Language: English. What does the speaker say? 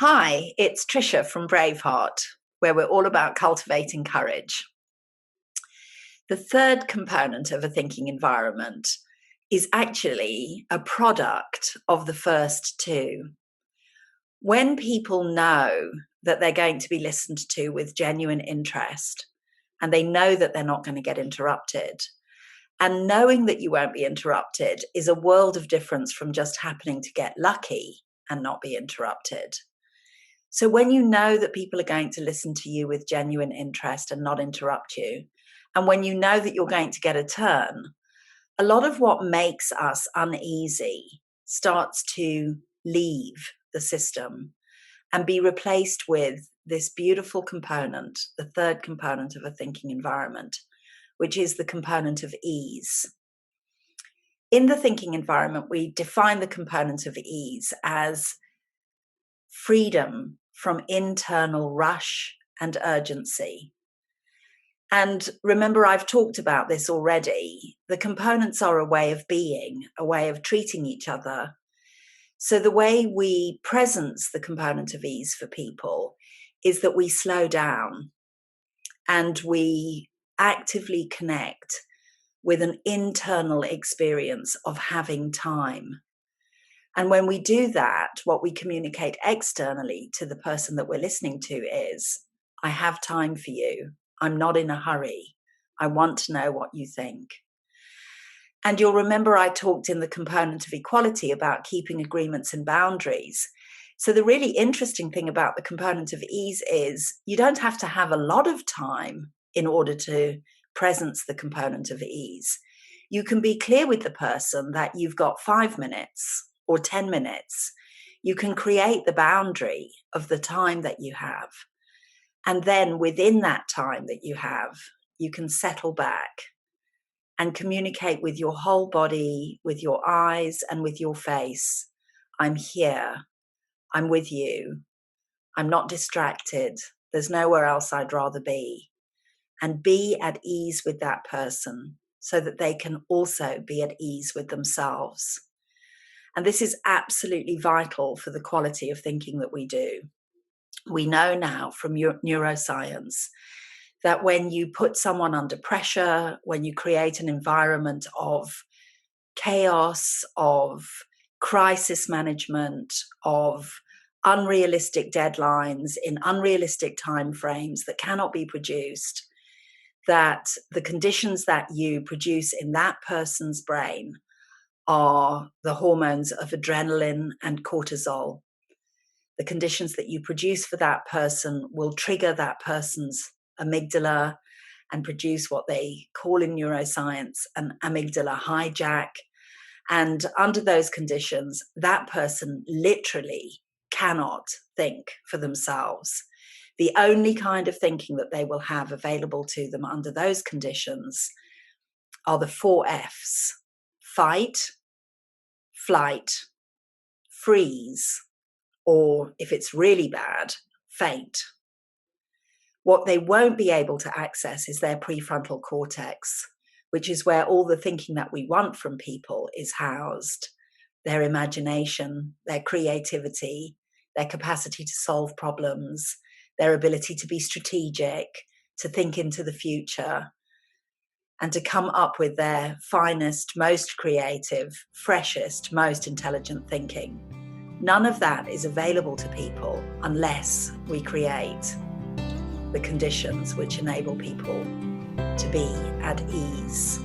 Hi, it's Trisha from Braveheart, where we're all about cultivating courage. The third component of a thinking environment is actually a product of the first two. When people know that they're going to be listened to with genuine interest, and they know that they're not going to get interrupted, and knowing that you won't be interrupted is a world of difference from just happening to get lucky and not be interrupted. So when you know that people are going to listen to you with genuine interest and not interrupt you, and when you know that you're going to get a turn, a lot of what makes us uneasy starts to leave the system and be replaced with this beautiful component, the third component of a thinking environment, which is the component of ease. In the thinking environment, we define the component of ease as freedom from internal rush and urgency. And remember, I've talked about this already. The components are a way of being, a way of treating each other. So the way we presence the component of ease for people is that we slow down and we actively connect with an internal experience of having time. And when we do that, what we communicate externally to the person that we're listening to is, I have time for you. I'm not in a hurry. I want to know what you think. And you'll remember I talked in the component of equality about keeping agreements and boundaries. So the really interesting thing about the component of ease is you don't have to have a lot of time in order to presence the component of ease. You can be clear with the person that you've got 5 minutes or 10 minutes. You can create the boundary of the time that you have. And then within that time that you have, you can settle back and communicate with your whole body, with your eyes and with your face. I'm here. I'm with you. I'm not distracted. There's nowhere else I'd rather be. And be at ease with that person so that they can also be at ease with themselves. And this is absolutely vital for the quality of thinking that we do. We know now from neuroscience that when you put someone under pressure, when you create an environment of chaos, of crisis management, of unrealistic deadlines in unrealistic timeframes that cannot be produced, that the conditions that you produce in that person's brain are the hormones of adrenaline and cortisol. The conditions that you produce for that person will trigger that person's amygdala and produce what they call in neuroscience an amygdala hijack. And under those conditions, that person literally cannot think for themselves. The only kind of thinking that they will have available to them under those conditions are the 4 Fs: fight, flight, freeze, or if it's really bad, faint. What they won't be able to access is their prefrontal cortex, which is where all the thinking that we want from people is housed. Their imagination, their creativity, their capacity to solve problems, their ability to be strategic, to think into the future, and to come up with their finest, most creative, freshest, most intelligent thinking. None of that is available to people unless we create the conditions which enable people to be at ease.